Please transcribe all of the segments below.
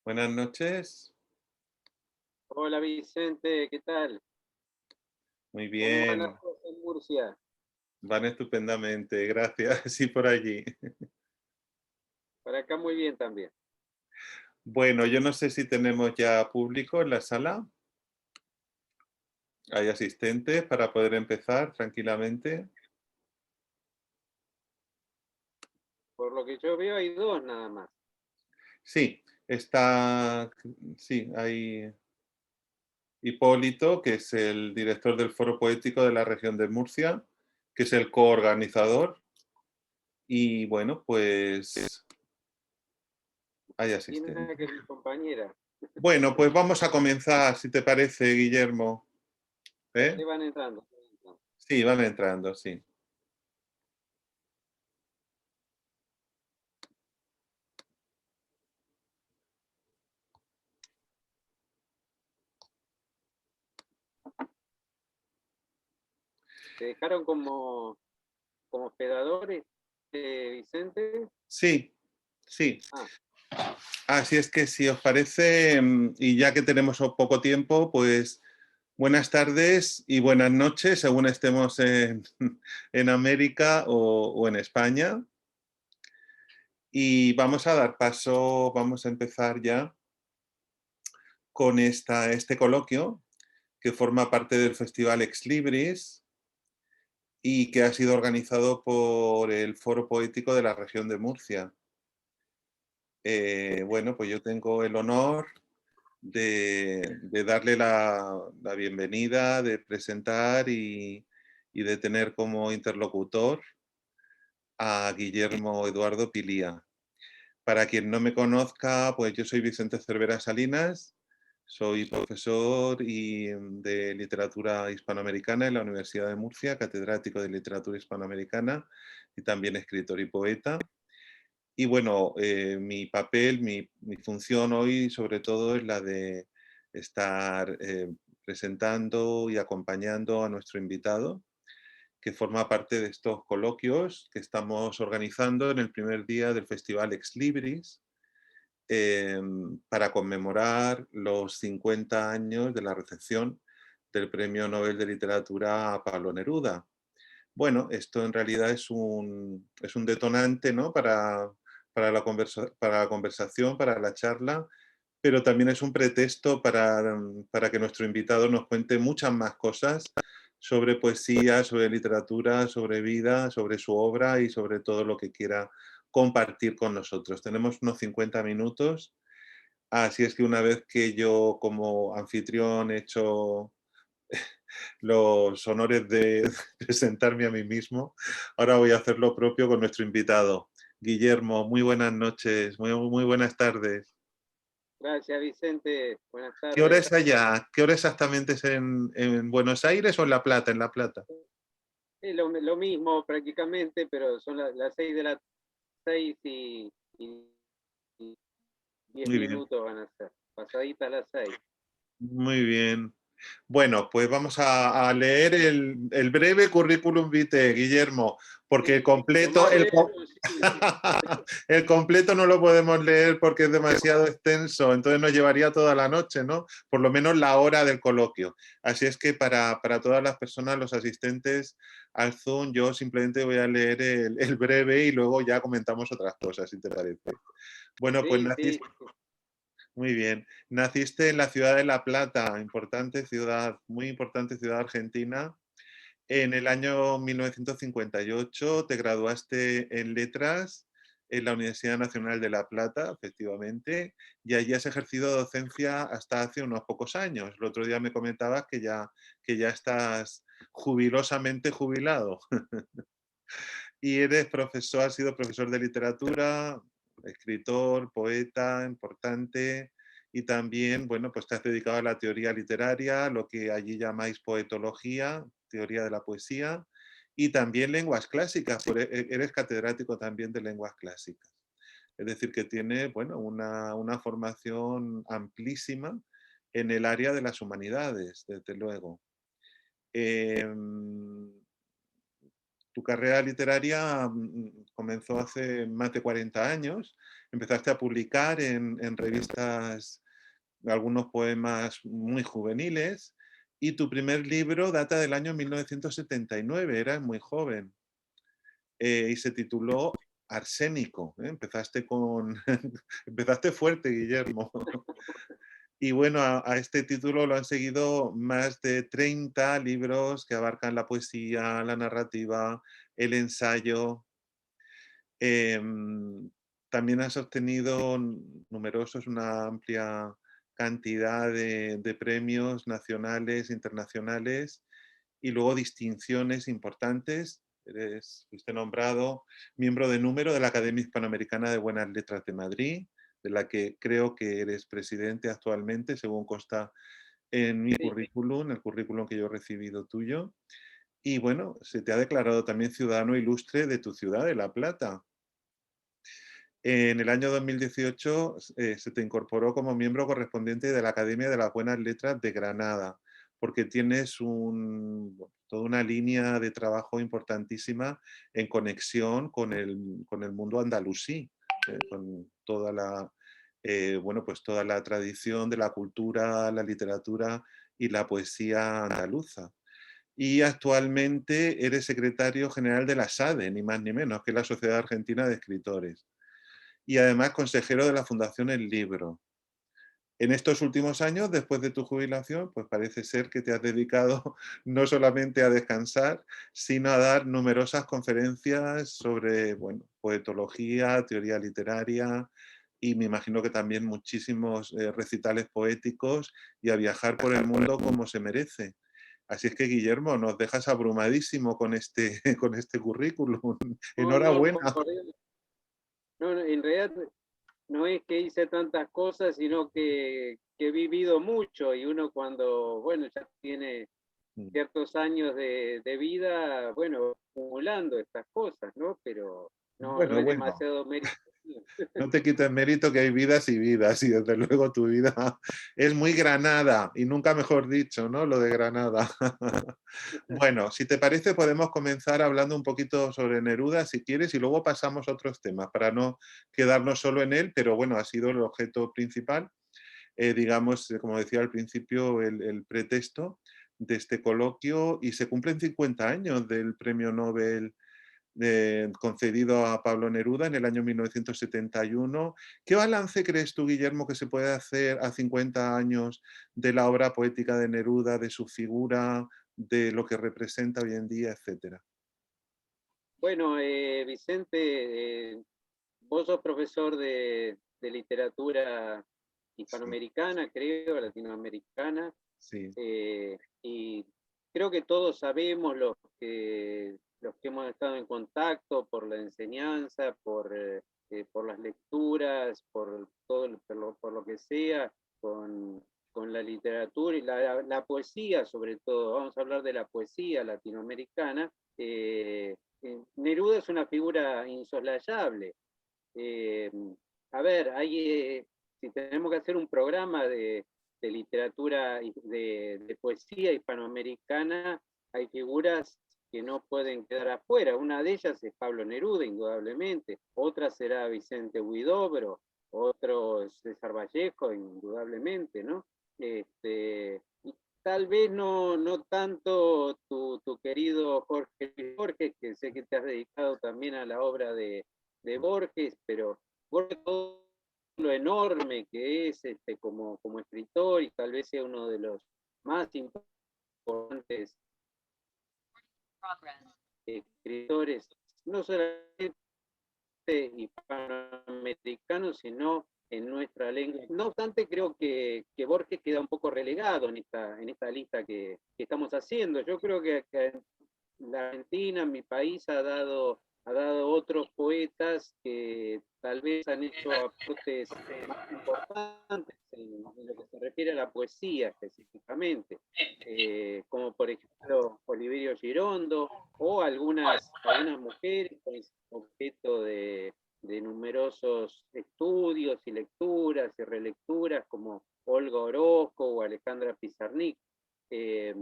Buenas noches. Hola Vicente, ¿qué tal? Muy ¿Cómo van las bien, cosas en Murcia? van estupendamente, gracias. Sí, por allí. Para acá muy bien también. Bueno, yo no sé si tenemos ya público en la sala. ¿Hay asistentes para poder empezar tranquilamente? Por lo que yo veo hay dos nada más. Sí, está, sí, hay Hipólito, que es el director del Foro Poético de la región de Murcia, que es el coorganizador, y bueno, pues hay Y nada que asistentes. mi compañera. Bueno, pues vamos a comenzar, si te parece, Guillermo. ¿Eh? Se van entrando. Se van entrando. Sí, van entrando, sí. ¿Te dejaron como hospedadores, Vicente? Sí, sí. Ah, Así es que si os parece, y ya que tenemos poco tiempo, pues buenas tardes y buenas noches, según estemos en, en América o en España. Y vamos a dar paso, vamos a empezar ya con este coloquio que forma parte del Festival Ex Libris y que ha sido organizado por el Foro Poético de la región de Murcia. Bueno, pues yo tengo el honor de darle la bienvenida, de presentar y de tener como interlocutor a Guillermo Eduardo Pilía. Para quien no me conozca, pues yo soy Vicente Cervera Salinas, soy profesor de literatura hispanoamericana en la Universidad de Murcia, catedrático de literatura hispanoamericana y también escritor y poeta. Y bueno, mi papel, mi función hoy sobre todo es la de estar presentando y acompañando a nuestro invitado, que forma parte de estos coloquios que estamos organizando en el primer día del Festival Ex Libris, para conmemorar los 50 años de la recepción del Premio Nobel de Literatura a Pablo Neruda. Bueno, esto en realidad es un detonante, ¿no? Para la conversación, para la charla, pero también es un pretexto para que nuestro invitado nos cuente muchas más cosas sobre poesía, sobre literatura, sobre vida, sobre su obra y sobre todo lo que quiera compartir con nosotros. Tenemos unos 50 minutos, así es que una vez que yo como anfitrión he hecho los honores de presentarme a mí mismo, ahora voy a hacer lo propio con nuestro invitado. Guillermo, muy buenas noches, muy buenas tardes. gracias Vicente, buenas ¿Qué hora tardes. es allá? ¿Qué hora exactamente es en Buenos Aires o en La Plata? En La Plata. Es lo mismo prácticamente, pero son las 6 y 10 Muy bien, minutos van a ser, pasaditas las 6. muy bien. Bueno, pues vamos a leer el breve currículum vitae, Guillermo, porque el Sí, lo completo, más breve posible. el completo no lo podemos leer porque es demasiado extenso, entonces nos llevaría toda la noche, ¿no? Por lo menos la hora del coloquio. Así es que para todas las personas, los asistentes al Zoom, yo simplemente voy a leer el breve y luego ya comentamos otras cosas, si te parece. Bueno, pues Sí, sí, muy bien. Naciste en la ciudad de La Plata, importante ciudad, muy importante ciudad argentina. En el año 1958 te graduaste en letras en la Universidad Nacional de La Plata, efectivamente, y allí has ejercido docencia hasta hace unos pocos años. El otro día me comentabas que ya estás jubilosamente jubilado. Y eres profesor, has sido profesor de literatura, escritor, poeta, importante, y también, bueno, pues te has dedicado a la teoría literaria, lo que allí llamáis poetología, teoría de la poesía, y también lenguas clásicas, eres catedrático también de lenguas clásicas. Es decir, que tiene, bueno, una formación amplísima en el área de las humanidades, desde luego. Em, Tu carrera literaria comenzó hace más de 40 años empezaste a publicar en revistas algunos poemas muy juveniles y tu primer libro data del año 1979, eras muy joven, y se tituló Arsénico, ¿eh? Empezaste con empezaste fuerte, Guillermo. Y bueno, a este título lo han seguido más de 30 libros que abarcan la poesía, la narrativa, el ensayo. Em, También has obtenido numerosos, una amplia cantidad de premios nacionales, internacionales y luego distinciones importantes. Fuiste nombrado miembro de número de la Academia Hispanoamericana de Buenas Letras de Madrid, de la que creo que eres presidente actualmente, según consta en mi Sí. currículum, el currículum que yo he recibido tuyo. Y bueno, se te ha declarado también ciudadano ilustre de tu ciudad, de La Plata. En el año 2018 se te incorporó como miembro correspondiente de la Academia de las Buenas Letras de Granada, porque tienes toda una línea de trabajo importantísima en conexión con el mundo andalusí, con toda bueno, pues toda la tradición de la cultura, la literatura y la poesía andaluza. Y actualmente eres secretario general de la SADE, ni más ni menos, que es la Sociedad Argentina de Escritores, y además consejero de la Fundación El Libro. En estos últimos años, después de tu jubilación, pues parece ser que te has dedicado no solamente a descansar, sino a dar numerosas conferencias sobre, bueno, poetología, teoría literaria y me imagino que también muchísimos recitales poéticos y a viajar por el mundo como se merece. Así es que, Guillermo, nos dejas abrumadísimo con con este currículum. No, no, Enhorabuena. no, no, en realidad no es que hice tantas cosas, sino que he vivido mucho y uno cuando, bueno, ya tiene ciertos años de vida, bueno, acumulando estas cosas, ¿no? Pero no, no Bueno, es bueno. demasiado mérito mío. No te quites mérito que hay vidas y vidas, y desde luego tu vida es muy Granada, y nunca mejor dicho, ¿no? Lo de Granada. Bueno, si te parece, podemos comenzar hablando un poquito sobre Neruda, si quieres, y luego pasamos a otros temas, para no quedarnos solo en él, pero bueno, ha sido el objeto principal, digamos, como decía al principio, el pretexto de este coloquio, y se cumplen 50 años del Premio Nobel concedido a Pablo Neruda en el año 1971. ¿Qué balance crees tú, Guillermo, que se puede hacer a 50 años de la obra poética de Neruda, de su figura, de lo que representa hoy en día, etcétera? Bueno, Vicente, vos sos profesor de literatura Sí, hispanoamericana, creo, latinoamericana, sí, y creo que todos sabemos los que hemos estado en contacto por la enseñanza, por las lecturas, por lo que sea, con la literatura y la poesía, sobre todo. Vamos a hablar de la poesía latinoamericana. Neruda es una figura insoslayable. Eh, a ver, si tenemos que hacer un programa de literatura, de poesía hispanoamericana, hay figuras que no pueden quedar afuera. Una de ellas es Pablo Neruda, indudablemente. Otra será Vicente Huidobro, otro es César Vallejo, indudablemente, ¿no? Y tal vez no tanto tu querido Jorge, que sé que te has dedicado también a la obra de Borges, pero Borges, todo lo enorme que es como escritor y tal vez sea uno de los más importantes escritores, no solamente hispanoamericanos, sino en nuestra lengua. No obstante, creo que Borges queda un poco relegado en esta lista que estamos haciendo. Yo creo que la Argentina, mi país, ha dado otros poetas que tal vez han hecho aportes más importantes en lo que se refiere a la poesía específicamente, como por ejemplo Oliverio Girondo o algunas mujeres que han sido objeto de numerosos estudios y lecturas y relecturas como Olga Orozco o Alejandra Pizarnik. Eh,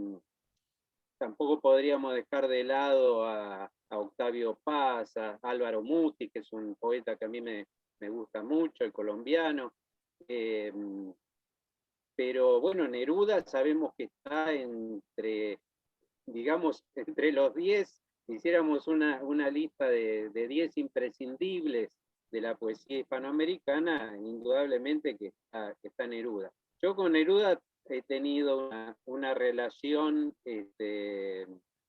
Tampoco podríamos dejar de lado a Octavio Paz, Cortázar, Álvaro Muti, que es un poeta que a mí me gusta mucho, el colombiano. Pero bueno, Neruda sabemos que está entre, digamos, entre los 10, hiciéramos una lista de 10 imprescindibles de la poesía hispanoamericana, indudablemente que está Neruda. Yo con Neruda he tenido una relación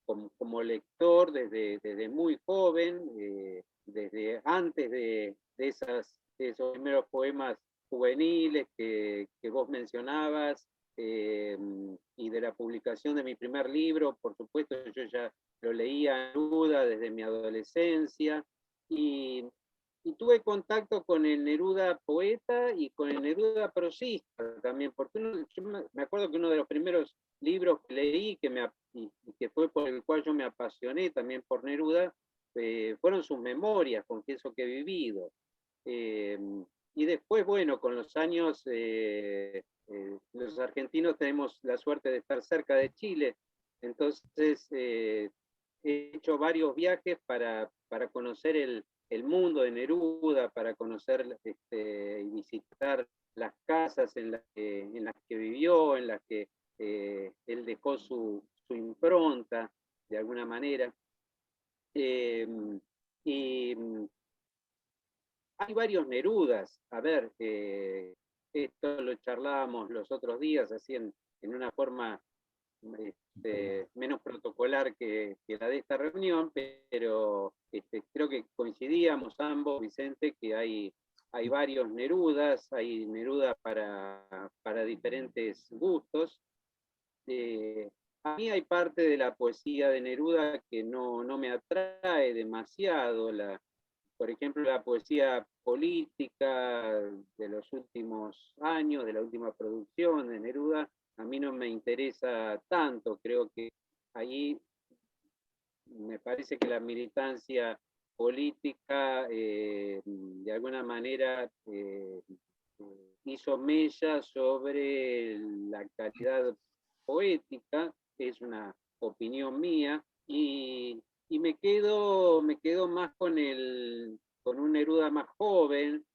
como lector desde muy joven, desde antes de esos primeros poemas juveniles que vos mencionabas, y de la publicación de mi primer libro. Por supuesto, yo ya lo leía en Neruda desde mi adolescencia, y tuve contacto con el Neruda poeta y con el Neruda prosista también, porque yo me acuerdo que uno de los primeros libros que leí y que fue por el cual yo me apasioné también por Neruda, fueron sus memorias, Confieso que he vivido. Y después, bueno, con los años, los argentinos tenemos la suerte de estar cerca de Chile, entonces he hecho varios viajes para conocer el mundo de Neruda, para conocer y visitar las casas en las que vivió, en las que él dejó su impronta, de alguna manera. Y hay varios Nerudas. A ver, esto lo charlábamos los otros días, así en una forma menos protocolar que la de esta reunión, pero creo que coincidíamos ambos, Vicente, que hay varios Nerudas, hay Neruda para diferentes gustos. A mí hay parte de la poesía de Neruda que no me atrae demasiado, por ejemplo, la poesía política de los últimos años, de la última producción de Neruda, a mí no me interesa tanto. Creo que ahí me parece que la militancia política de alguna manera hizo mella sobre la calidad poética, es una opinión mía, y me quedo más con un Neruda más joven,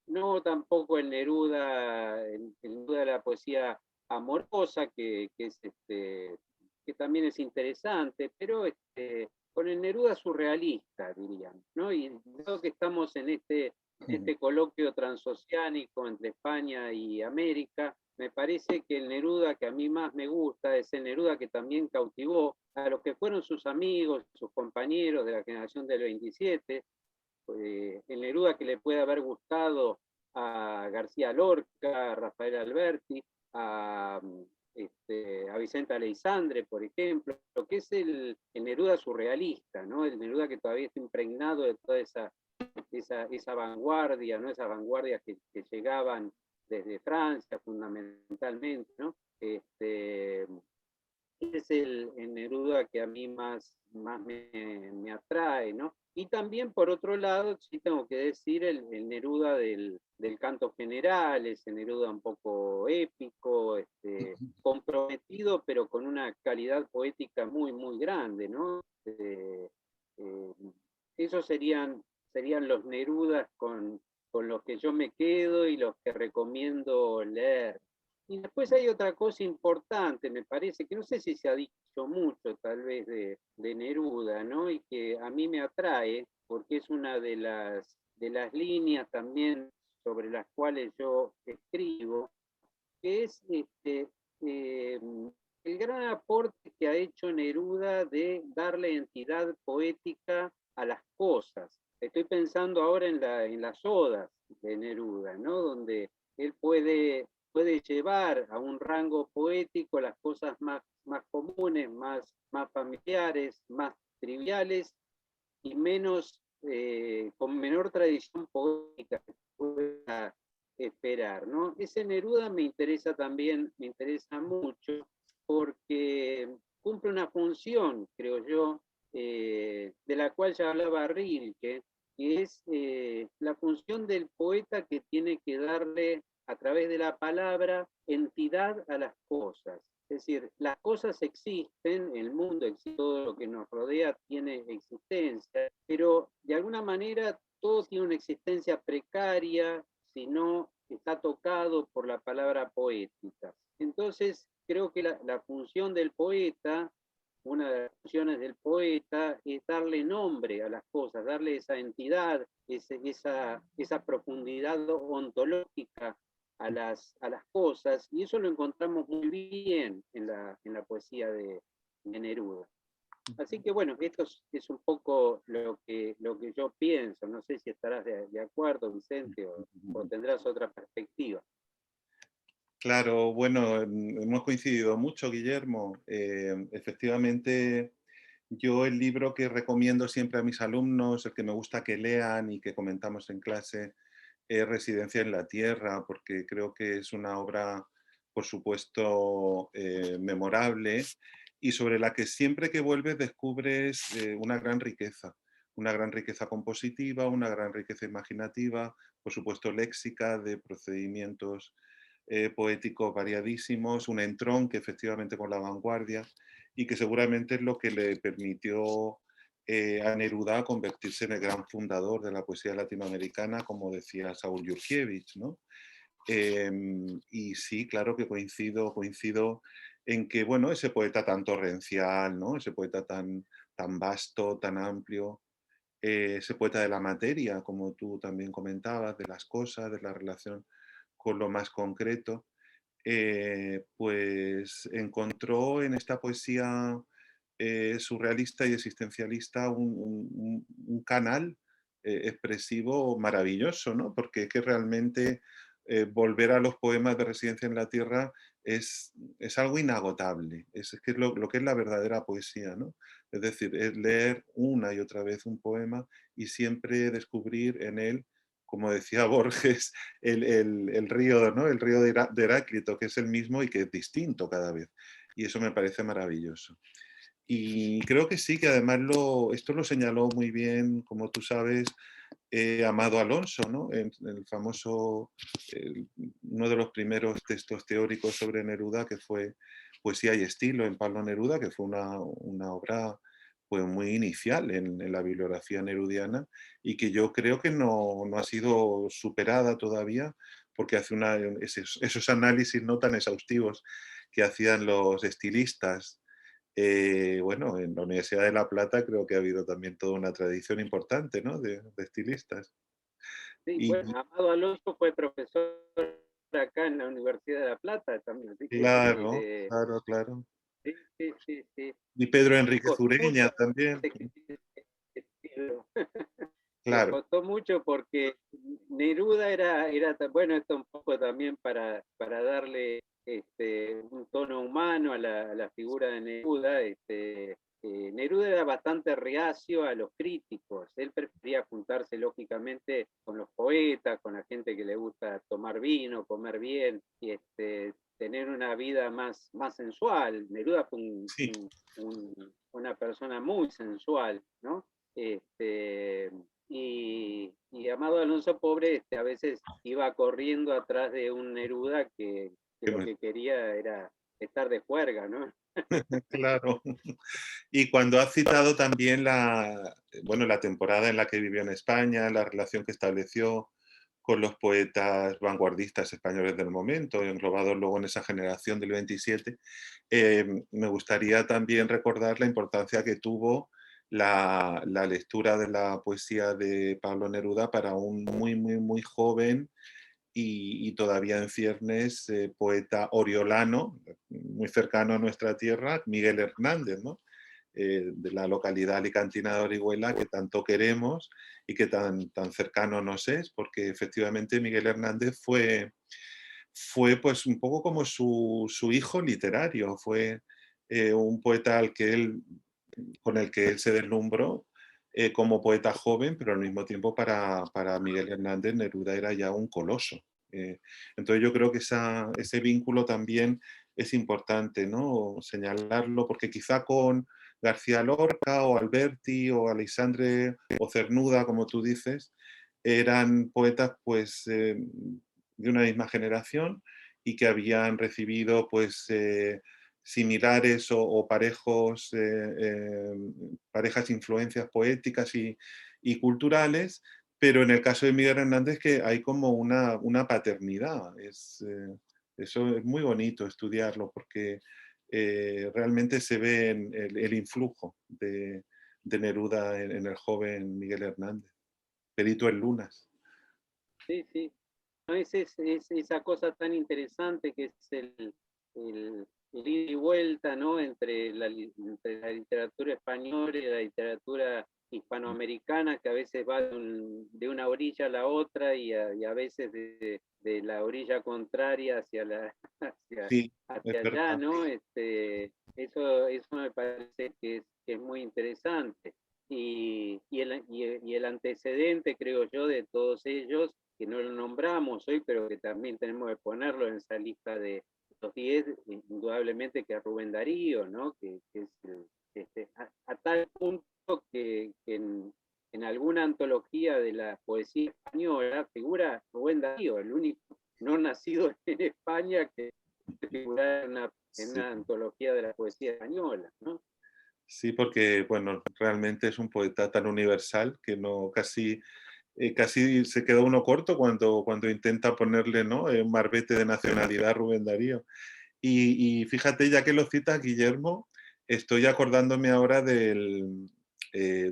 no tampoco el Neruda de la poesía amorosa, que también es interesante, pero con el Neruda surrealista, dirían, ¿no? Y creo que estamos en este coloquio transoceánico entre España y América. Me parece que el Neruda que a mí más me gusta es el Neruda que también cautivó a los que fueron sus amigos, sus compañeros de la generación del 27, el Neruda que le puede haber gustado a García Lorca, a Rafael Alberti, a Vicente Aleixandre, por ejemplo, lo que es el Neruda surrealista, ¿no? El Neruda que todavía está impregnado de toda esa vanguardia, ¿no? Esas vanguardias que llegaban desde Francia fundamentalmente, ¿no? Es el Neruda que a mí más me atrae, ¿no? Y también, por otro lado, sí tengo que decir el Neruda del canto general, ese Neruda un poco épico, comprometido, pero con una calidad poética muy, muy grande, ¿no? Esos serían los Nerudas con los que yo me quedo y los que recomiendo leer. Y después hay otra cosa importante, me parece, que no sé si se ha dicho mucho tal vez de Neruda, ¿no? Y que a mí me atrae, porque es una de las líneas también sobre las cuales yo escribo, que es el gran aporte que ha hecho Neruda de darle entidad poética a las cosas. Estoy pensando ahora en las odas de Neruda, ¿no? Donde él puede llevar a un rango poético las cosas más comunes, más familiares, más triviales y con menor tradición poética que pueda esperar, ¿no? Ese Neruda me interesa también, me interesa mucho, porque cumple una función, creo yo, de la cual ya hablaba Rilke, que es la función del poeta que tiene que darle, a través de la palabra, entidad a las cosas. Es decir, las cosas existen, el mundo existe, todo lo que nos rodea tiene existencia, pero de alguna manera todo tiene una existencia precaria si no está tocado por la palabra poética. Entonces, creo que la función del poeta, una de las funciones del poeta, es darle nombre a las cosas, darle esa entidad, esa profundidad ontológica a las cosas, y eso lo encontramos muy bien en la poesía de Neruda. Así que bueno, esto es un poco lo que yo pienso. No sé si estarás de acuerdo, Vicente, o tendrás otra perspectiva. Claro, bueno, hemos coincidido mucho, Guillermo. Efectivamente, yo el libro que recomiendo siempre a mis alumnos, el que me gusta que lean y que comentamos en clase, es Residencia en la Tierra, porque creo que es una obra, por supuesto, memorable y sobre la que siempre que vuelves descubres una gran riqueza compositiva, una gran riqueza imaginativa, por supuesto léxica, de procedimientos poéticos variadísimos, un entronque efectivamente con la vanguardia y que seguramente es lo que le permitió a Neruda convertirse en el gran fundador de la poesía latinoamericana, como decía Saúl Yurkiewicz, ¿no? Y sí, claro que coincido en que, bueno, ese poeta tan torrencial, ¿no? Ese poeta tan vasto, tan amplio, ese poeta de la materia, como tú también comentabas, de las cosas, de la relación con lo más concreto, pues encontró en esta poesía surrealista y existencialista un canal expresivo maravilloso, ¿no? Porque es que realmente volver a los poemas de Residencia en la Tierra es algo inagotable, es que es lo que es la verdadera poesía, ¿no? Es decir, es leer una y otra vez un poema y siempre descubrir en él, como decía Borges, el río, ¿no? El río de Heráclito, que es el mismo y que es distinto cada vez. Y eso me parece maravilloso. Y creo que sí, que además esto lo señaló muy bien, como tú sabes, Amado Alonso, ¿no? En el famoso, uno de los primeros textos teóricos sobre Neruda, que fue Poesía y Estilo en Pablo Neruda, que fue una obra pues, muy inicial en la bibliografía nerudiana y que yo creo que no ha sido superada todavía porque hace esos análisis no tan exhaustivos que hacían los estilistas. Bueno, en la Universidad de La Plata creo que ha habido también toda una tradición importante, ¿no? De estilistas. Sí, Y bueno, Amado Alonso fue profesor acá en la Universidad de La Plata también, así que claro, claro, claro. sí, sí, sí, sí. Y Pedro Le Enrique costó mucho Zureña también, estilo. Le claro. costó mucho porque Neruda bueno, esto un poco también para darle un tono humano a la figura de Neruda. Neruda era bastante reacio a los críticos, él prefería juntarse lógicamente con los poetas, con la gente que le gusta tomar vino, comer bien, y tener una vida más sensual. Neruda fue Sí, una persona muy sensual, ¿no? Este, y Amado Alonso Pobre a veces iba corriendo atrás de un Neruda que qué lo bueno, que quería era estar de juerga, ¿no? claro. Y cuando has citado también bueno, la temporada en la que vivió en España, la relación que estableció con los poetas vanguardistas españoles del momento, englobados luego en esa generación del 27, me gustaría también recordar la importancia que tuvo la lectura de la poesía de Pablo Neruda para un muy joven y todavía en ciernes poeta oriolano, muy cercano a nuestra tierra, Miguel Hernández, ¿no? De la localidad alicantina de Orihuela que tanto queremos y que tan cercano nos es, porque efectivamente Miguel Hernández fue pues un poco como su hijo literario, fue un poeta con el que él se deslumbró como poeta joven, pero al mismo tiempo para Miguel Hernández Neruda era ya un coloso. Eh, entonces yo creo que ese vínculo también es importante, ¿no? Señalarlo, porque quizá con García Lorca o Alberti o Aleixandre o Cernuda, como tú dices, eran poetas pues de una misma generación y que habían recibido pues similares o parejos, parejas influencias poéticas y culturales, pero en el caso de Miguel Hernández que hay como una paternidad. Eso es muy bonito estudiarlo porque realmente se ve en el influjo de Neruda en el joven Miguel Hernández. Perito en Lunas. Sí, sí. No, es esa cosa tan interesante que es el ida y vuelta, ¿no? Entre entre la literatura española y la literatura hispanoamericana, que a veces va de una orilla a la otra y a veces de la orilla contraria Sí, es hacia allá, verdad. ¿no? Eso me parece que es muy interesante. Y el antecedente, creo yo, de todos ellos, que no lo nombramos hoy, pero que también tenemos que ponerlo en esa lista de los 10, indudablemente que es Rubén Darío, ¿no? Que es a tal punto que en alguna antología de la poesía española figura Rubén Darío, el único no nacido en España que figura en Sí. una antología de la poesía española, ¿no? Sí, porque bueno, realmente es un poeta tan universal que no casi se queda uno corto cuando intenta ponerle, ¿no? Un marbete de nacionalidad a Rubén Darío. Y fíjate, ya que lo cita Guillermo, estoy acordándome ahora de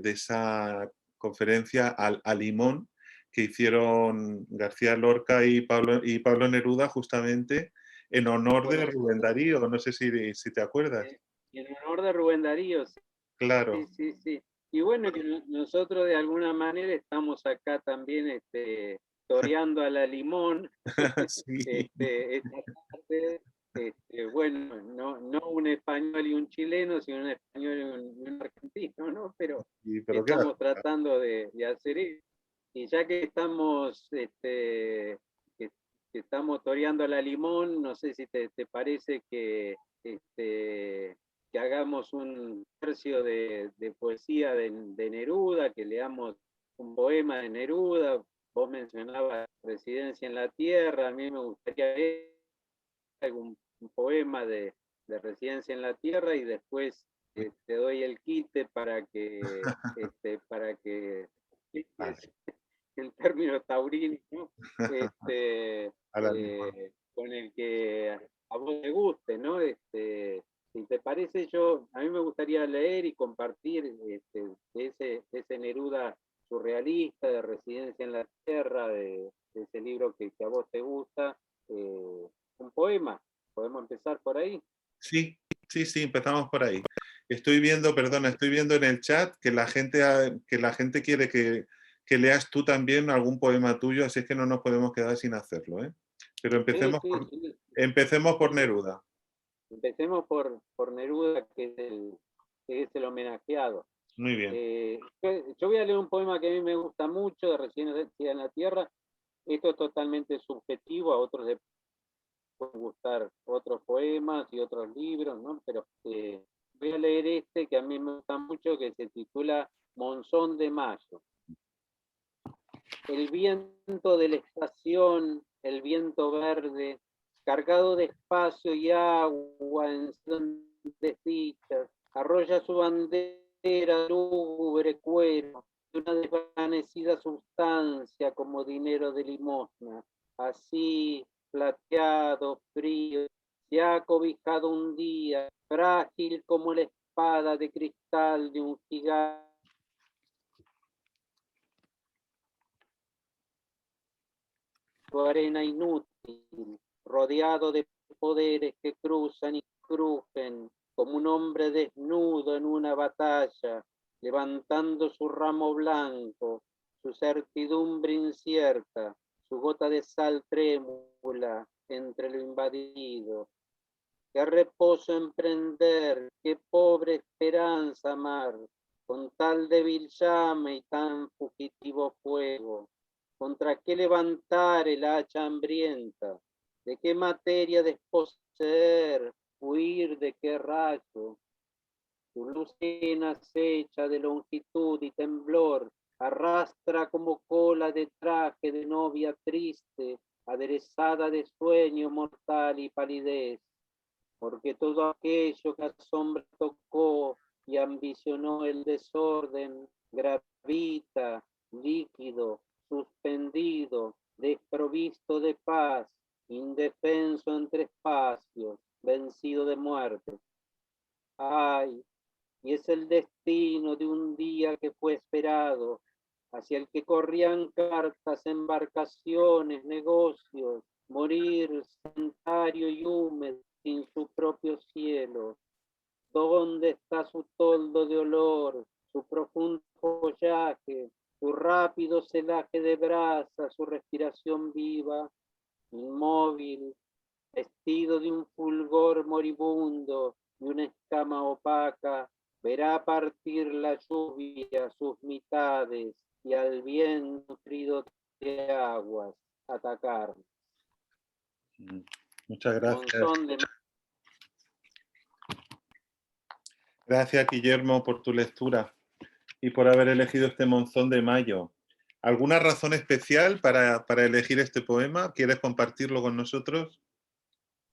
esa conferencia a Limón que hicieron García Lorca y Pablo Neruda justamente en honor Por de eso, Rubén Darío. No sé si te acuerdas. en honor de Rubén Darío, sí, Claro, sí, sí. Y bueno, que nosotros de alguna manera estamos acá también toreando a la Limón, sí, esta parte, bueno, no un español y un chileno, sino un español y un argentino, ¿no? Pero sí, pero qué estamos barbaridad. tratando de hacer eso. Y ya que estamos, que estamos toreando a la Limón, no sé si te parece que hagamos un tercio de poesía de Neruda, que leamos un poema de Neruda. Vos mencionabas Residencia en la Tierra, a mí me gustaría leer algún un poema de Residencia en la Tierra y después te doy el quite para que Vale, el término taurino, ¿no? a la Limón. Con el que a vos te guste, ¿no? Si te parece, a mí me gustaría leer y compartir de ese Neruda surrealista, de Residencia en la Tierra, de ese libro que a vos te gusta, un poema. ¿Podemos empezar por ahí? Sí, sí, sí, empezamos por ahí. Estoy viendo en el chat que la gente quiere que leas tú también algún poema tuyo, así es que no nos podemos quedar sin hacerlo, ¿eh? Pero Sí, sí, sí. empecemos por Neruda. Empecemos por Neruda, que es el homenajeado. Muy bien. Yo voy a leer un poema que a mí me gusta mucho, de Residencia en la Tierra. Esto es totalmente subjetivo, a otros les pueden gustar otros poemas y otros libros, ¿no? Pero voy a leer este que a mí me gusta mucho, que se titula Monzón de Mayo. El viento de la estación, el viento verde, cargado de espacio y agua en desdichas, arrolla su bandera lúgubre cuero de una desvanecida sustancia como dinero de limosna. Así, plateado, frío, se ha cobijado un día, frágil como la espada de cristal de un gigante. Su arena inútil, rodeado de poderes que cruzan y crujen, como un hombre desnudo en una batalla, levantando su ramo blanco, su certidumbre incierta, su gota de sal trémula entre lo invadido. Qué reposo emprender, qué pobre esperanza amar, con tal débil llama y tan fugitivo fuego. ¿Contra qué levantar el hacha hambrienta? ¿De qué materia desposeer? ¿Huir de qué rayo? Tu luz llena acecha de longitud y temblor, arrastra como cola de traje de novia triste, aderezada de sueño mortal y palidez. porque todo aquello que asombra tocó y ambicionó el desorden, gravita, líquido, suspendido, desprovisto de paz, indefenso entre espacios, vencido de muerte. Ay, y es el destino de un día que fue esperado, hacia el que corrían cartas, embarcaciones, negocios, morir sedentario y húmedo sin su propio cielo. ¿Dónde está su toldo de olor, su profundo follaje, su rápido celaje de brasa, su respiración viva, inmóvil, vestido de un fulgor moribundo y una escama opaca, verá partir la lluvia sus mitades y al bien nutrido de aguas atacar? Muchas gracias. Monzón de Gracias, Guillermo, por tu lectura y por haber elegido este Monzón de Mayo. ¿Alguna razón especial para elegir este poema? ¿Quieres compartirlo con nosotros?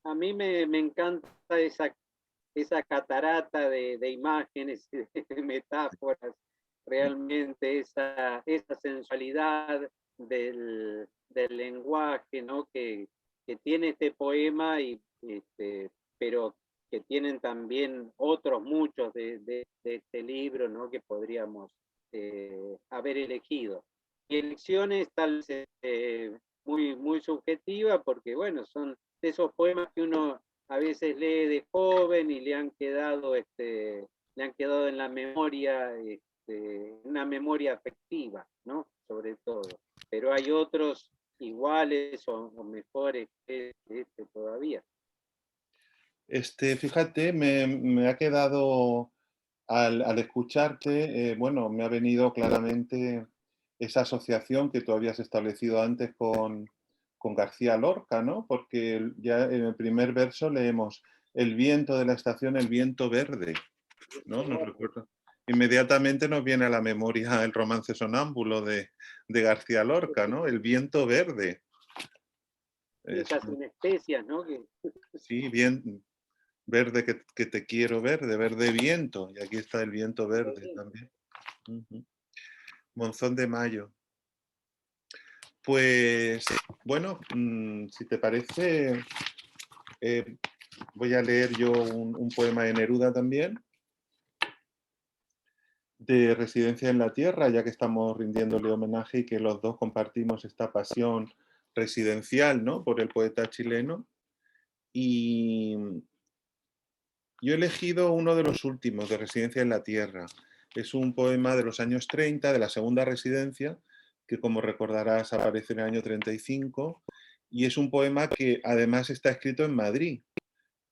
A mí me encanta esa catarata de imágenes y de metáforas, realmente esa sensualidad del lenguaje, ¿no? Que tiene este poema, pero que tienen también otros muchos de este libro, ¿no? Que podríamos haber elegido. Mi elección es tal vez muy subjetiva, porque bueno, son de esos poemas que uno a veces lee de joven y le han quedado en la memoria, una memoria afectiva, ¿no? Sobre todo. Pero hay otros iguales o mejores que este todavía. Fíjate, me ha quedado al escucharte, bueno, me ha venido claramente esa asociación que tú habías establecido antes con García Lorca, ¿no? Porque ya en el primer verso leemos el viento de la estación, el viento verde, ¿no? Nos recuerda. Inmediatamente nos viene a la memoria el romance sonámbulo de García Lorca, ¿no? El viento verde. Sí, Es, casi una especie, ¿no? sí, bien, verde que te quiero verde, verde viento. Y aquí está el viento verde también. Ujú. Monzón de Mayo. Pues bueno, si te parece, eh, voy a leer yo un poema de Neruda también, de Residencia en la Tierra, ya que estamos rindiéndole homenaje y que los dos compartimos esta pasión residencial, ¿no? Por el poeta chileno. Y yo he elegido uno de los últimos, de Residencia en la Tierra. Es un poema de los años 30, de la segunda residencia, que como recordarás aparece en el año 35, y es un poema que además está escrito en Madrid.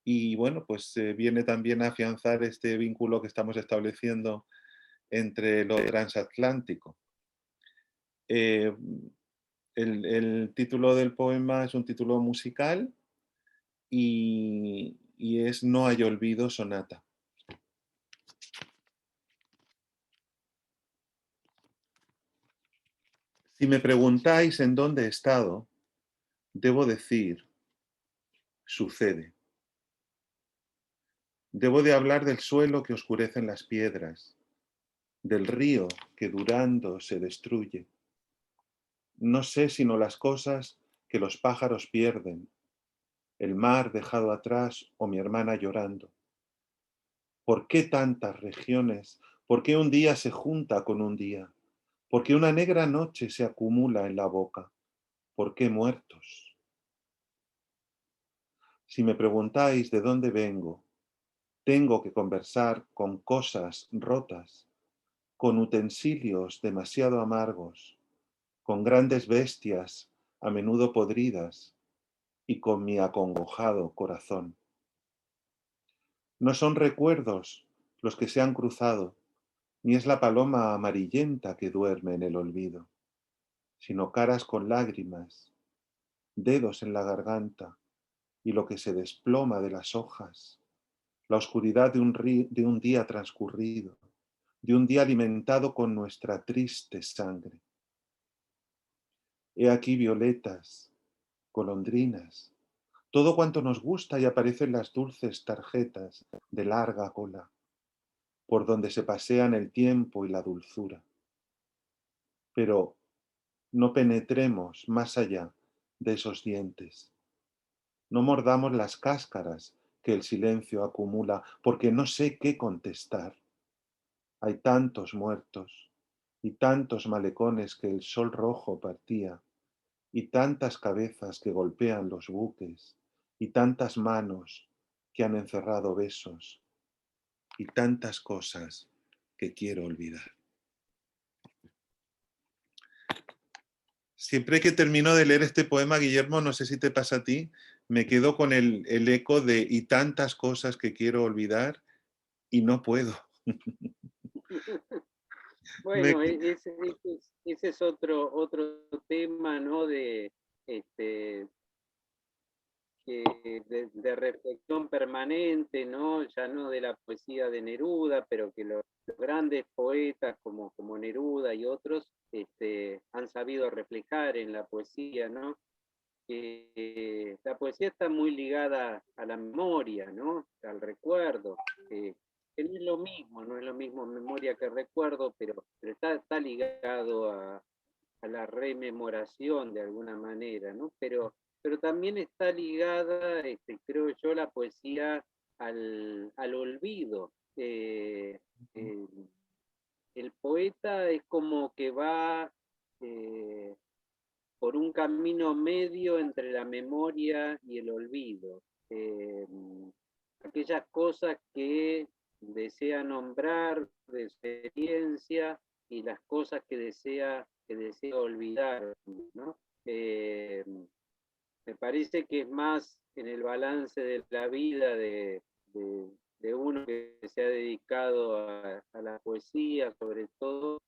Y bueno, pues viene también a afianzar este vínculo que estamos estableciendo entre lo transatlántico. Eh, el título del poema es un título musical y es No hay olvido sonata. Si me preguntáis en dónde he estado, debo decir, sucede. Debo de hablar del suelo que oscurecen las piedras, del río que durando se destruye. No sé sino las cosas que los pájaros pierden, el mar dejado atrás o mi hermana llorando. ¿Por qué tantas regiones? ¿Por qué un día se junta con un día? ¿Por qué una negra noche se acumula en la boca? ¿Por qué muertos? Si me preguntáis de dónde vengo, tengo que conversar con cosas rotas, con utensilios demasiado amargos, con grandes bestias a menudo podridas y con mi acongojado corazón. No son recuerdos los que se han cruzado, ni es la paloma amarillenta que duerme en el olvido, sino caras con lágrimas, dedos en la garganta y lo que se desploma de las hojas, la oscuridad de un día transcurrido, de un día alimentado con nuestra triste sangre. He aquí violetas, golondrinas, todo cuanto nos gusta y aparecen las dulces tarjetas de larga cola, por donde se pasean el tiempo y la dulzura. Pero no penetremos más allá de esos dientes. No mordamos las cáscaras que el silencio acumula, porque no sé qué contestar. Hay tantos muertos y tantos malecones que el sol rojo partía, y tantas cabezas que golpean los buques, y tantas manos que han encerrado besos, y tantas cosas que quiero olvidar. Siempre que termino de leer este poema, Guillermo, no sé si te pasa a ti, me quedo con el eco de y tantas cosas que quiero olvidar y no puedo. Me- Bueno, ese es otro tema, ¿no? Este, de reflexión permanente, ¿no? Ya no de la poesía de Neruda, pero que los grandes poetas como Neruda y otros han sabido reflejar en la poesía, ¿no? La poesía está muy ligada a la memoria, ¿no? Al recuerdo, que no es lo mismo, no es lo mismo memoria que recuerdo, pero está ligado a la rememoración de alguna manera, ¿no? Pero también está ligada, creo yo, la poesía al olvido. Eh, el poeta es como que va por un camino medio entre la memoria y el olvido. Eh, Aquellas cosas que desea nombrar de su experiencia y las cosas que desea olvidar, ¿no? Me parece que es más en el balance de la vida de uno que se ha dedicado a la poesía, sobre todo,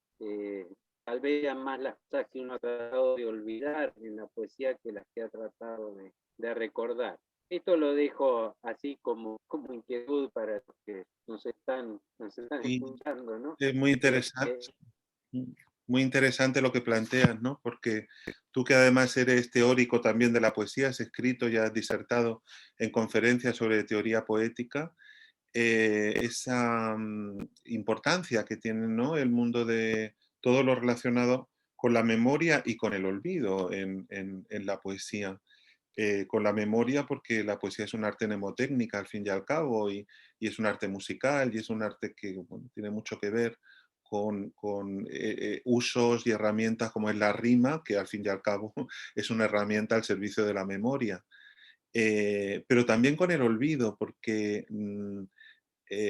tal vez sean más las cosas que uno ha tratado de olvidar en la poesía que las que ha tratado de recordar. Esto lo dejo así como inquietud para los que nos están y escuchando, ¿no? es muy interesante. Muy interesante lo que planteas, ¿no? Porque tú que además eres teórico también de la poesía, has escrito y has disertado en conferencias sobre teoría poética, esa importancia que tiene, ¿no? El mundo de todo lo relacionado con la memoria y con el olvido en la poesía. Con la memoria porque la poesía es un arte mnemotécnica al fin y al cabo y es un arte musical y es un arte que bueno, tiene mucho que ver con usos y herramientas como es la rima, que al fin y al cabo es una herramienta al servicio de la memoria. Pero también con el olvido, porque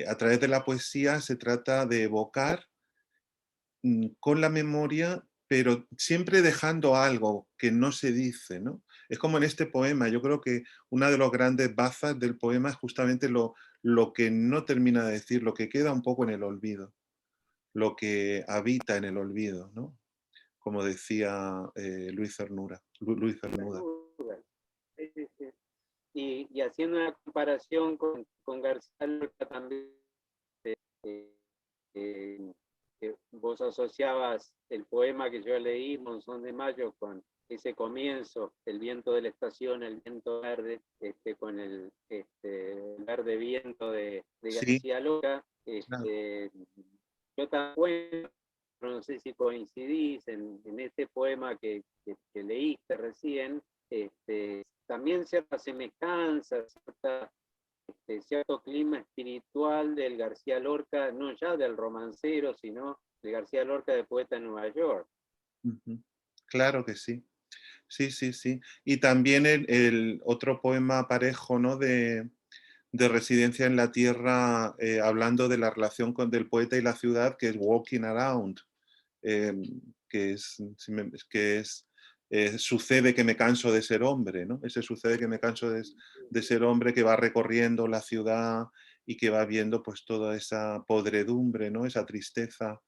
a través de la poesía se trata de evocar con la memoria, pero siempre dejando algo que no se dice, ¿no? Es como en este poema, yo creo que una de los grandes bazas del poema es justamente lo que no termina de decir, lo que queda un poco en el olvido, lo que habita en el olvido, ¿no? Como decía Luis Cernuda. Luis Cernuda. Sí, sí, sí. Y haciendo una comparación con García Lorca también, eh, eh, que vos asociabas el poema que yo leí, Monzón de Mayo, con ese comienzo, el viento de la estación, el viento verde, con el verde viento de Sí, García Lorca. claro. Yo también, no sé si coincidís en este poema que leíste recién, también cierta semejanza, cierto clima espiritual del García Lorca, no ya del romancero, sino del García Lorca de poeta en Nueva York. Ujú. Claro que sí. Sí, sí, sí. Y también el otro poema parejo, ¿no? De Residencia en la Tierra, hablando de la relación del poeta y la ciudad, que es Walking Around, eh, que es, que es sucede que me canso de ser hombre, ¿no? Ese sucede que me canso de ser hombre que va recorriendo la ciudad y que va viendo pues toda esa podredumbre, ¿no? Esa tristeza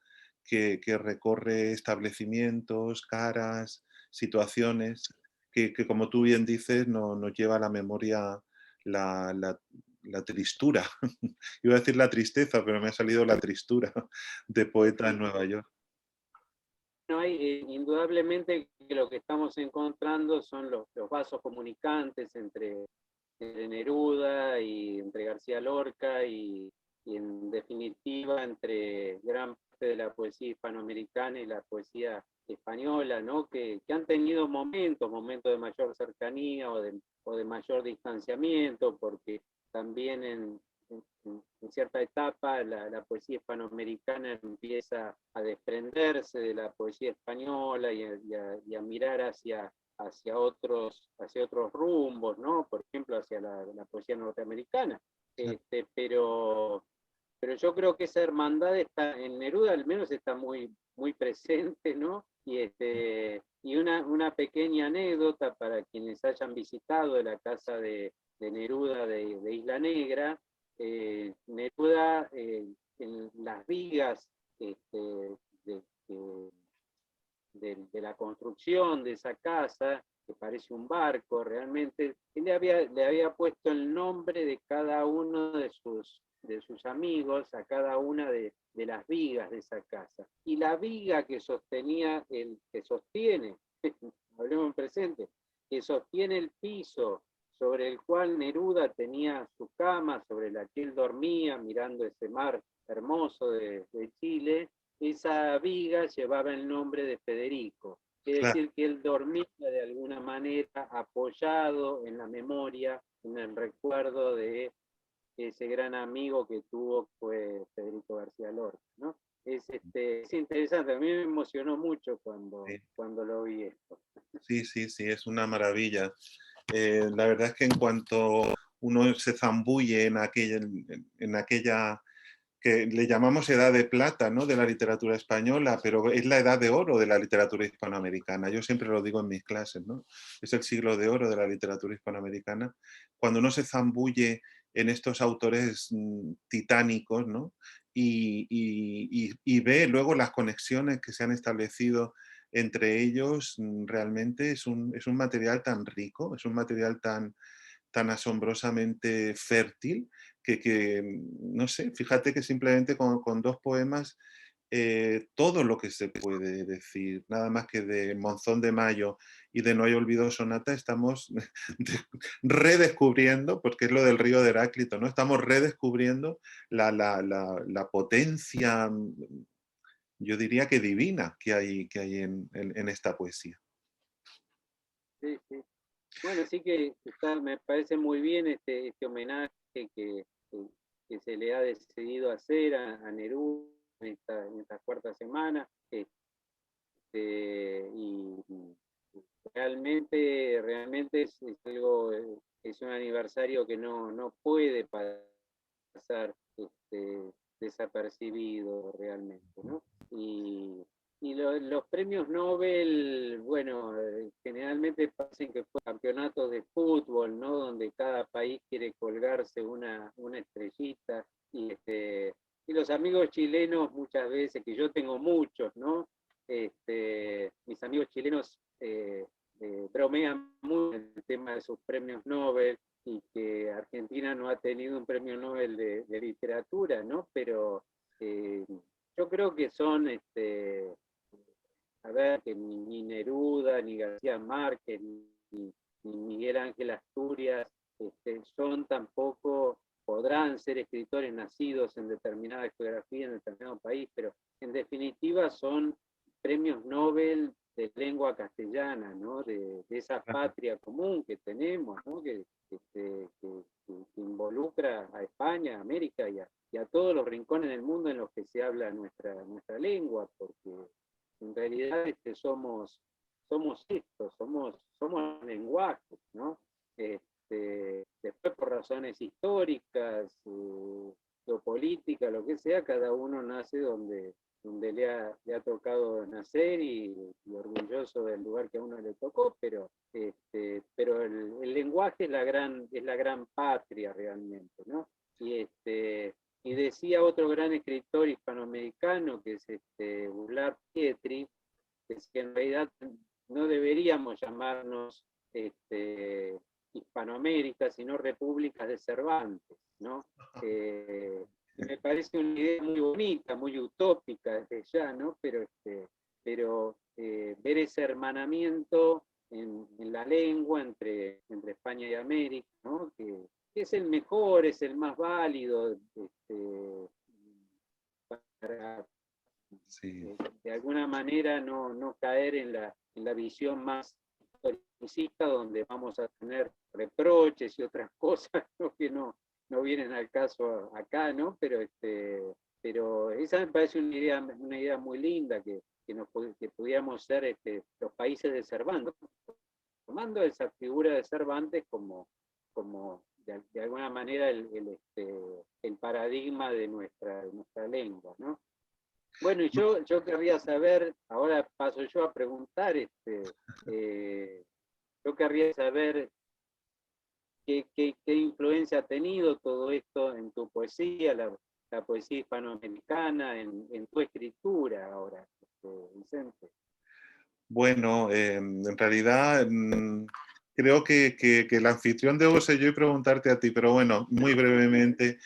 que recorre establecimientos, caras, situaciones, que como tú bien dices, nos lleva a la memoria la, la, la tristura. Iba a decir la tristeza, pero me ha salido la tristura de poeta en Nueva York. No hay, indudablemente que lo que estamos encontrando son los vasos comunicantes entre entre Neruda y entre García Lorca y en definitiva entre gran parte de la poesía hispanoamericana y la poesía española, ¿no? Que han tenido momentos de mayor cercanía o de mayor distanciamiento, porque también en cierta etapa la poesía hispanoamericana empieza a desprenderse de la poesía española y a mirar hacia otros rumbos, ¿no? Por ejemplo, hacia la poesía norteamericana. Pero yo creo que esa hermandad está, en Neruda al menos está muy presente, ¿no? Y una pequeña anécdota para quienes hayan visitado la casa de Neruda de Isla Negra. Neruda, en las vigas de, de la construcción de esa casa, que parece un barco realmente, él le había puesto el nombre de cada uno de sus amigos a cada una de las vigas de esa casa. Y la viga que sostenía, que sostiene, hablemos en presente, que sostiene el piso sobre el cual Neruda tenía su cama, sobre la que él dormía mirando ese mar hermoso de Chile, esa viga llevaba el nombre de Federico. Quiere Claro. decir que él dormía de alguna manera apoyado en la memoria, en el recuerdo de ese gran amigo que tuvo, fue Federico García Lorca, ¿no? Es interesante, a mí me emocionó mucho Sí, cuando lo vi esto. sí, sí, sí, es una maravilla. La verdad es que en cuanto uno se zambulle en aquella que le llamamos edad de plata, ¿no?, de la literatura española, pero es la edad de oro de la literatura hispanoamericana. Yo siempre lo digo en mis clases, ¿no? Es el siglo de oro de la literatura hispanoamericana. Cuando uno se zambulle en estos autores titánicos, ¿no? Y ve luego las conexiones que se han establecido entre ellos, realmente es un material tan rico, es un material tan asombrosamente fértil no sé, fíjate que simplemente con dos poemas, todo lo que se puede decir, nada más que de Monzón de Mayo y de No hay olvido sonata, estamos redescubriendo, porque es lo del río de Heráclito, ¿no? Estamos redescubriendo la potencia, yo diría que divina, que hay en esta poesía. Sí, sí. Bueno, sí que me parece muy bien este homenaje que se le ha decidido hacer a Neruda en esta cuarta semana. Y realmente es algo, es un aniversario que no puede pasar desapercibido realmente, ¿no? Los premios Nobel, bueno, generalmente pasan que fue campeonatos de fútbol, ¿no? Donde cada país quiere colgarse una estrellita y los amigos chilenos muchas veces, que yo tengo muchos, ¿no? Mis amigos chilenos bromean mucho en el tema de sus premios Nobel y que Argentina no ha tenido un premio Nobel de literatura, ¿no? Pero yo creo que son, a ver, que ni Neruda, ni García Márquez, ni Miguel Ángel Asturias son tampoco, podrán ser escritores nacidos en determinada geografía, en determinado país, pero en definitiva son premios Nobel de lengua castellana, ¿no? De esa patria común que tenemos, ¿no? Que involucra a España, a América y a todos los rincones del mundo en los que se habla nuestra lengua, porque en realidad somos esto, somos lenguajes, ¿no? Después por razones históricas, geopolíticas, lo que sea, cada uno nace donde le ha tocado nacer y orgulloso del lugar que a uno le tocó, pero el lenguaje es la gran patria realmente, ¿no? Y decía otro gran escritor hispanoamericano, que es Bular Pietri, que en realidad no deberíamos llamarnos Hispanoamérica, sino repúblicas de Cervantes, ¿no? Me parece una idea muy bonita, muy utópica desde ya, ¿no? Pero ver ese hermanamiento en la lengua entre España y América, ¿no? Que es el mejor, es el más válido, para Sí. de alguna manera no caer en la visión más historicista, donde vamos a tener reproches y otras cosas, ¿no? Que no vienen al caso acá, ¿no? Pero esa me parece una idea muy linda, que pudiéramos ser los países de Cervantes, tomando esa figura de Cervantes como de alguna manera el paradigma de nuestra lengua, ¿no? Bueno, y yo querría saber, ahora paso yo a preguntar, yo querría saber qué influencia ha tenido todo esto en tu poesía, la poesía hispanoamericana, en tu escritura ahora, Vicente. Bueno, en realidad creo que el anfitrión debo ser yo y preguntarte a ti, pero bueno, muy brevemente,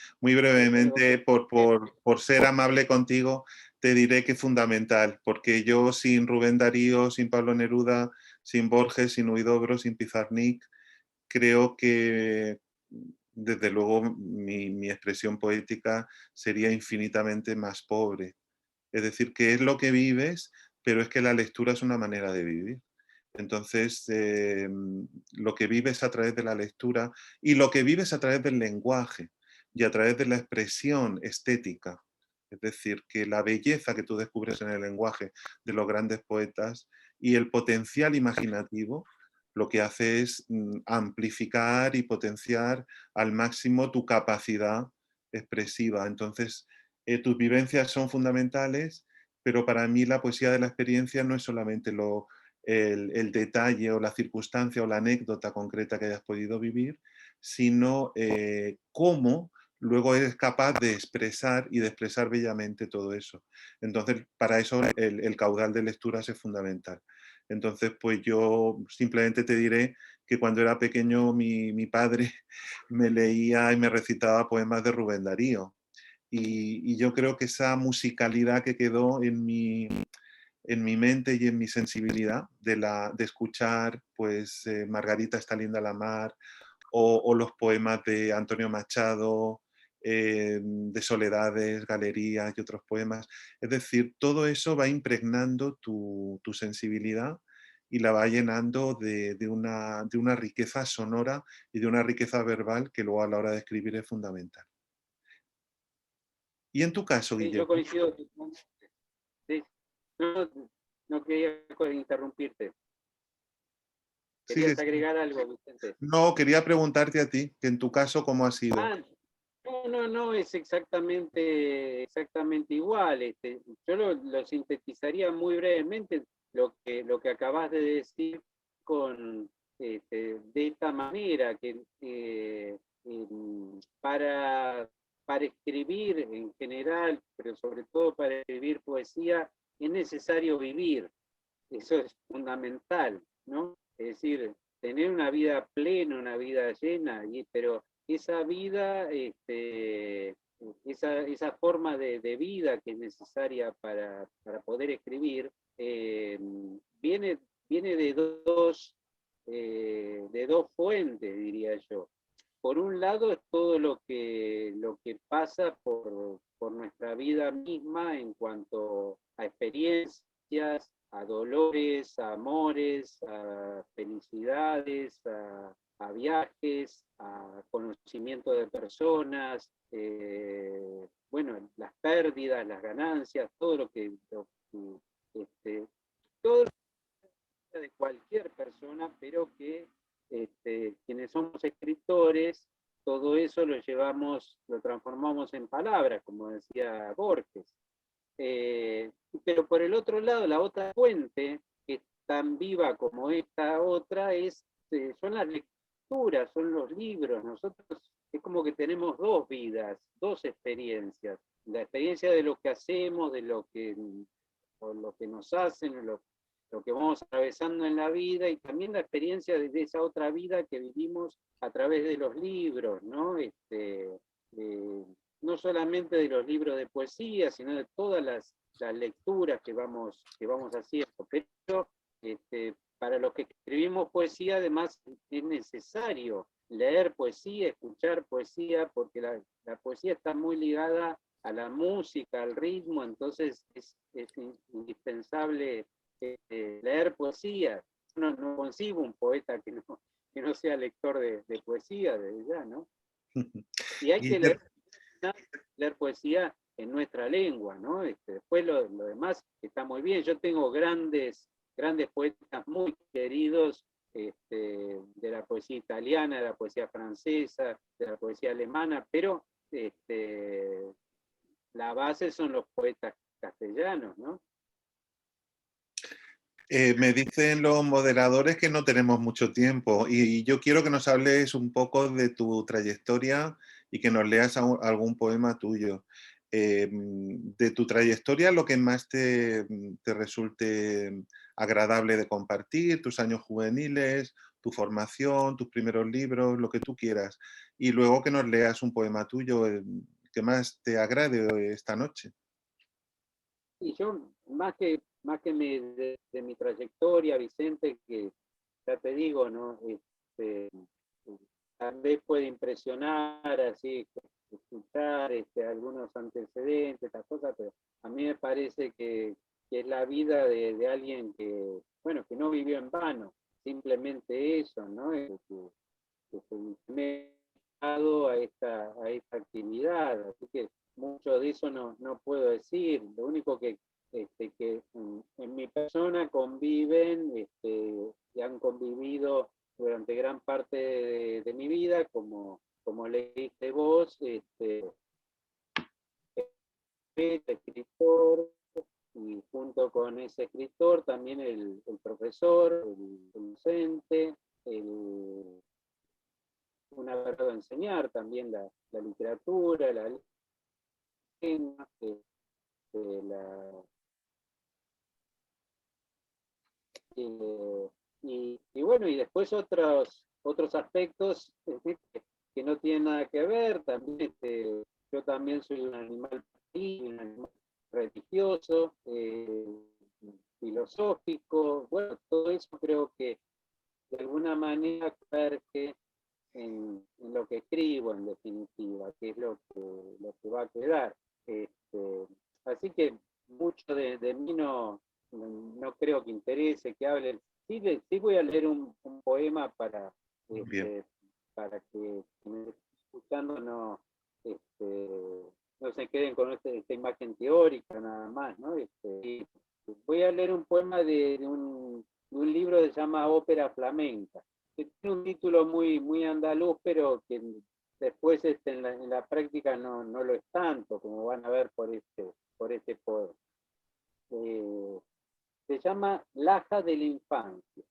por ser amable contigo, te diré que es fundamental, porque yo sin Rubén Darío, sin Pablo Neruda, sin Borges, sin Huidobro, sin Pizarnik, creo que desde luego mi expresión poética sería infinitamente más pobre. Es decir, que es lo que vives, pero es que la lectura es una manera de vivir. Entonces, lo que vives a través de la lectura y lo que vives a través del lenguaje y a través de la expresión estética, es decir, que la belleza que tú descubres en el lenguaje de los grandes poetas y el potencial imaginativo, lo que hace es amplificar y potenciar al máximo tu capacidad expresiva. Entonces, tus vivencias son fundamentales, pero para mí la poesía de la experiencia no es solamente el detalle o la circunstancia o la anécdota concreta que hayas podido vivir, sino cómo luego eres capaz de expresar y de expresar bellamente todo eso. Entonces, para eso el caudal de lecturas es fundamental. Entonces, pues yo simplemente te diré que cuando era pequeño mi padre me leía y me recitaba poemas de Rubén Darío. Y yo creo que esa musicalidad que quedó en mi mente y en mi sensibilidad de escuchar pues Margarita está linda la mar o los poemas de Antonio Machado, de Soledades, Galerías y otros poemas. Es decir, todo eso va impregnando tu sensibilidad y la va llenando de una riqueza sonora y de una riqueza verbal que luego a la hora de escribir es fundamental. Y en tu caso, Sí, Guillermo, yo coincido. Sí, no, no quería interrumpirte. sigue. ¿Querías agregar algo, Vicente? No, quería preguntarte a ti, que en tu caso, ¿cómo ha sido? Ah, no, es exactamente igual. Yo lo sintetizaría muy brevemente lo que acabas de decir de esta manera, que para escribir en general, pero sobre todo para escribir poesía, es necesario vivir. Eso es fundamental, ¿no? Es decir, tener una vida plena, una vida llena, pero esa vida, esa forma de vida que es necesaria para poder escribir, viene, viene de dos fuentes, diría yo. Por un lado es todo lo que pasa por nuestra vida misma en cuanto a experiencias, a dolores, a amores, a felicidades, a viajes, a conocimiento de personas, bueno, las pérdidas, las ganancias, todo todo de cualquier persona, pero que quienes somos escritores, todo eso lo llevamos, lo transformamos en palabras, como decía Borges. Pero por el otro lado, la otra fuente, que es tan viva como esta otra, son las lecturas, son los libros. Nosotros es como que tenemos dos vidas, dos experiencias. La experiencia de lo que hacemos, o lo que nos hacen, lo que vamos atravesando en la vida, y también la experiencia de esa otra vida que vivimos a través de los libros, ¿no? No solamente de los libros de poesía, sino de todas las lecturas que vamos haciendo. Pero para los que escribimos hacemos poesía, además es necesario leer poesía, escuchar poesía, porque la poesía está muy ligada a la música, al ritmo, entonces es indispensable leer poesía. No concibo un poeta que no sea lector de poesía, desde ya, ¿no? Y hay que leer poesía en nuestra lengua, ¿no? Después lo demás está muy bien. Yo tengo grandes poetas muy queridos de la poesía italiana, de la poesía francesa, de la poesía alemana, pero la base son los poetas castellanos, ¿no? Me dicen los moderadores que no tenemos mucho tiempo y yo quiero que nos hables un poco de tu trayectoria y que nos leas algún poema tuyo. De tu trayectoria, lo que más te resulte agradable de compartir, tus años juveniles, tu formación, tus primeros libros, lo que tú quieras. Y luego que nos leas un poema tuyo que más te agrade esta noche. Y yo, de mi trayectoria, Vicente, que ya te digo, ¿no? Tal vez puede impresionar así, escuchar algunos antecedentes, estas cosas, pero a mí me parece que es la vida de alguien que, bueno, que no vivió en vano, simplemente eso, ¿no? Que se dedicado a esta actividad, así que mucho de eso no puedo decir, lo único que en mi persona conviven y han convivido durante gran parte de mi vida, como leíste vos, escritor, y junto con ese escritor también el profesor, el docente, un agrado enseñar también la literatura, la lengua, la, y bueno, y después otros aspectos que no tienen nada que ver, también yo también soy un animal religioso, filosófico, bueno, todo eso creo que de alguna manera converge en lo que escribo, en definitiva, que es lo que va a quedar. Así que mucho de mí no creo que interese, que hable. Sí voy a leer un poema para que quienes estén escuchando no se queden con esta imagen teórica nada más, ¿no? Voy a leer un poema de un libro que se llama Ópera Flamenca, que tiene un título muy andaluz, pero que después en la práctica no lo es tanto, como van a ver por este poema. Se llama Laja de la Infancia.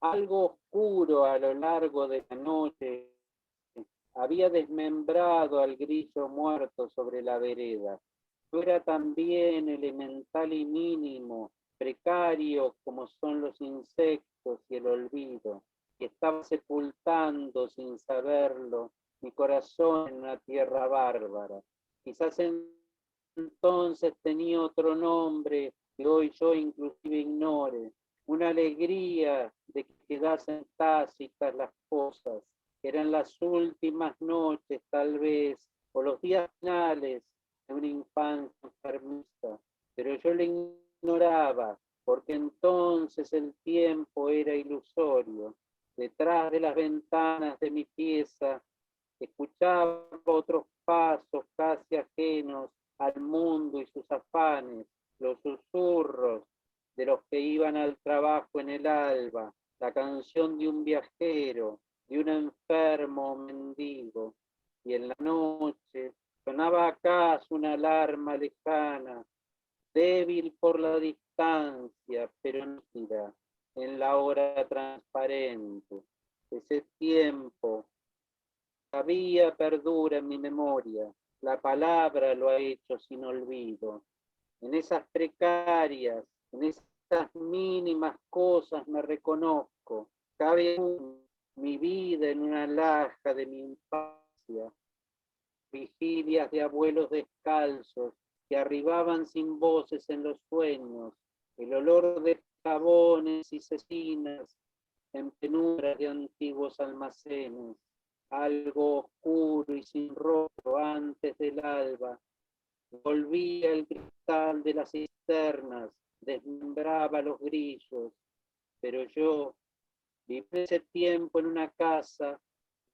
Algo oscuro a lo largo de la noche había desmembrado al grillo muerto sobre la vereda. Yo era también elemental y mínimo, precario como son los insectos y el olvido, y estaba sepultando sin saberlo mi corazón en una tierra bárbara. Quizás entonces tenía otro nombre que hoy yo inclusive ignore, una alegría de que quedasen tácitas las cosas. Eran las últimas noches, tal vez, o los días finales de una infancia enfermiza, pero yo le ignoraba, porque entonces el tiempo era ilusorio. Detrás de las ventanas de mi pieza escuchaba otros pasos casi ajenos al mundo y sus afanes, los susurros de los que iban al trabajo en el alba, la canción de un viajero, de un enfermo mendigo, y en la noche sonaba acaso una alarma lejana, débil por la distancia, pero nítida, en la hora transparente. Ese tiempo todavía perdura en mi memoria, la palabra lo ha hecho sin olvido. En esas precarias, en esas mínimas cosas me reconozco. Cabe mi vida en una laja de mi infancia, vigilias de abuelos descalzos que arribaban sin voces en los sueños, el olor de jabones y cecinas, en penumbras de antiguos almacenes, algo oscuro y sin rostro antes del alba. Volvía el cristal de las cisternas, desmembraba los grillos, pero yo viví ese tiempo en una casa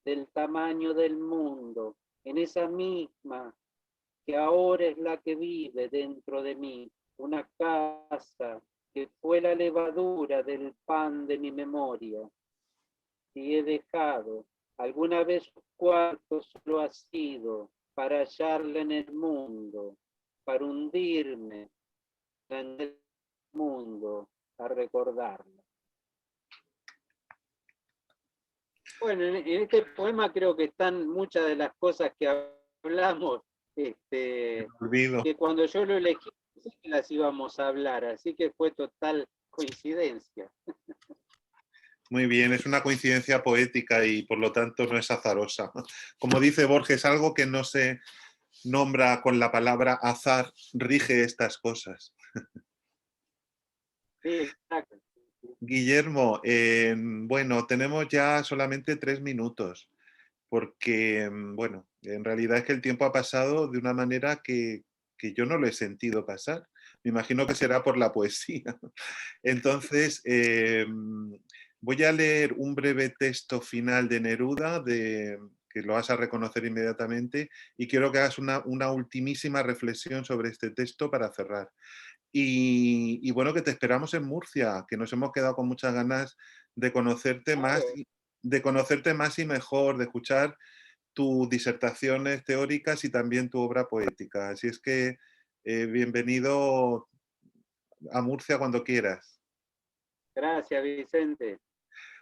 del tamaño del mundo, en esa misma que ahora es la que vive dentro de mí, una casa que fue la levadura del pan de mi memoria. Si he dejado alguna vez un cuarto, solo ha sido para hallarla en el mundo, para hundirme en el mundo, a recordarla. Bueno, en este poema creo que están muchas de las cosas que hablamos, Olvido. que cuando yo lo elegí las íbamos a hablar, así que fue total coincidencia. Muy bien, es una coincidencia poética y por lo tanto no es azarosa. Como dice Borges, algo que no se nombra con la palabra azar rige estas cosas. Sí, exacto. Guillermo, bueno, tenemos ya solamente 3 minutos, porque, bueno, en realidad es que el tiempo ha pasado de una manera que yo no lo he sentido pasar. Me imagino que será por la poesía. Entonces, voy a leer un breve texto final de Neruda, que lo vas a reconocer inmediatamente, y quiero que hagas una ultimísima reflexión sobre este texto para cerrar. Y bueno, que te esperamos en Murcia, que nos hemos quedado con muchas ganas de conocerte más, Claro. de conocerte más y mejor, de escuchar tus disertaciones teóricas y también tu obra poética. Así es que bienvenido a Murcia cuando quieras. Gracias, Vicente.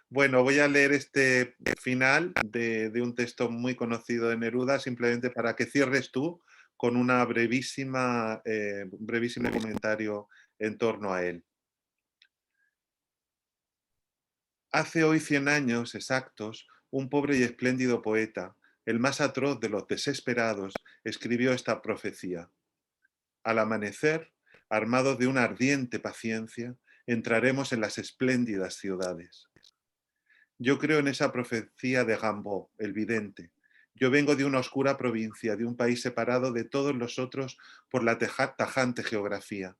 Bueno, voy a leer este final de un texto muy conocido de Neruda, simplemente para que cierres tú con una un brevísimo comentario en torno a él. Hace hoy 100 años exactos, un pobre y espléndido poeta, el más atroz de los desesperados, escribió esta profecía. Al amanecer, armados de una ardiente paciencia, entraremos en las espléndidas ciudades. Yo creo en esa profecía de Rimbaud, el vidente. Yo vengo de una oscura provincia, de un país separado de todos los otros por la tajante geografía.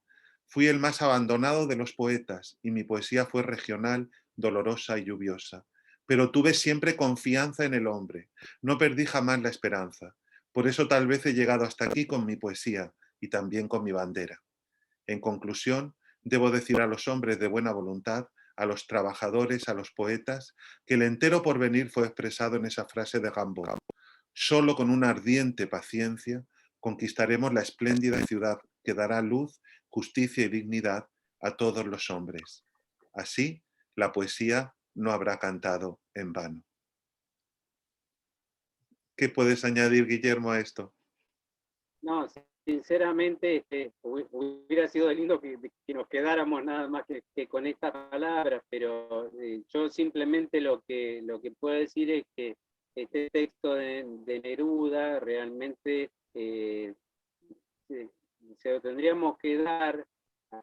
Fui el más abandonado de los poetas y mi poesía fue regional, dolorosa y lluviosa. Pero tuve siempre confianza en el hombre. No perdí jamás la esperanza. Por eso tal vez he llegado hasta aquí con mi poesía y también con mi bandera. En conclusión, debo decir a los hombres de buena voluntad, a los trabajadores, a los poetas, que el entero porvenir fue expresado en esa frase de Rimbaud. Solo con una ardiente paciencia conquistaremos la espléndida ciudad que dará luz, justicia y dignidad a todos los hombres. Así, la poesía no habrá cantado en vano. ¿Qué puedes añadir, Guillermo, a esto? No, sinceramente, hubiera sido lindo que nos quedáramos nada más que con estas palabras, pero yo simplemente lo que puedo decir es que este texto de Neruda realmente se, se lo tendríamos que dar a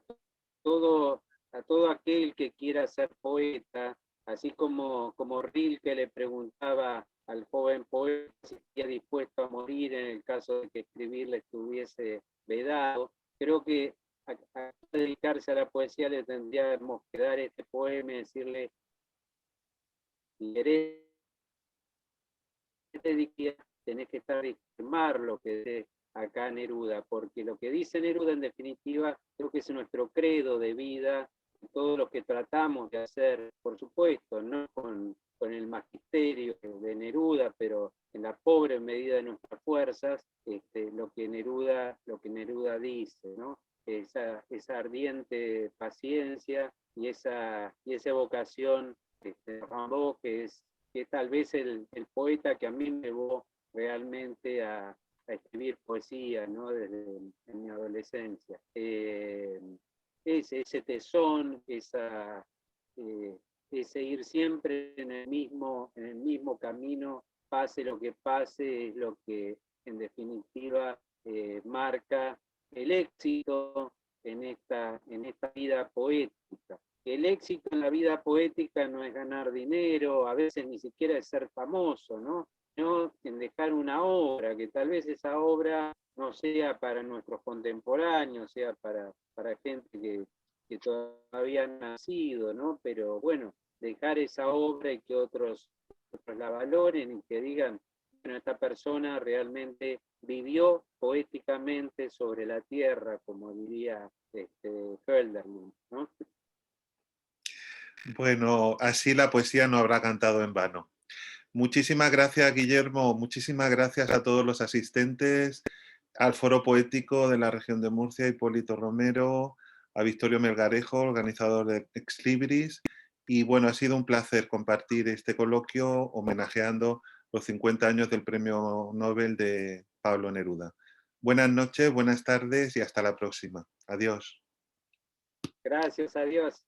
todo, a todo aquel que quiera ser poeta, así como Rilke le preguntaba al joven poeta si estaría dispuesto a morir en el caso de que escribirle estuviese vedado. Creo que a dedicarse a la poesía le tendríamos que dar este poema y decirle, si querés dedicar, tenés que estar y firmar lo que dice acá Neruda, porque lo que dice Neruda en definitiva creo que es nuestro credo de vida, todo lo que tratamos de hacer, por supuesto, no con el magisterio de Neruda, pero en la pobre medida de nuestras fuerzas, lo que Neruda dice, ¿no? Esa ardiente paciencia y esa vocación Rimbaud, que es tal vez el poeta que a mí me llevó realmente a escribir poesía, ¿no? Desde en mi adolescencia. Ese tesón, ese ir siempre en el mismo camino, pase lo que pase, es lo que en definitiva marca el éxito en esta vida poética. el éxito en la vida poética no es ganar dinero, a veces ni siquiera es ser famoso, ¿no? No en dejar una obra, que tal vez esa obra no sea para nuestros contemporáneos, sea para gente que todavía ha nacido, ¿no? Pero bueno, dejar esa obra y que otros la valoren y que digan, bueno, esta persona realmente vivió poéticamente sobre la tierra, como diría Hölderlin, ¿no? Bueno, así la poesía no habrá cantado en vano. Muchísimas gracias, Guillermo. Muchísimas gracias a todos los asistentes, al Foro Poético de la región de Murcia, Hipólito Romero, a Victorio Melgarejo, organizador de Ex Libris. Y bueno, ha sido un placer compartir este coloquio homenajeando los 50 años del Premio Nobel de Pablo Neruda. Buenas noches, buenas tardes y hasta la próxima. Adiós. Gracias a Dios.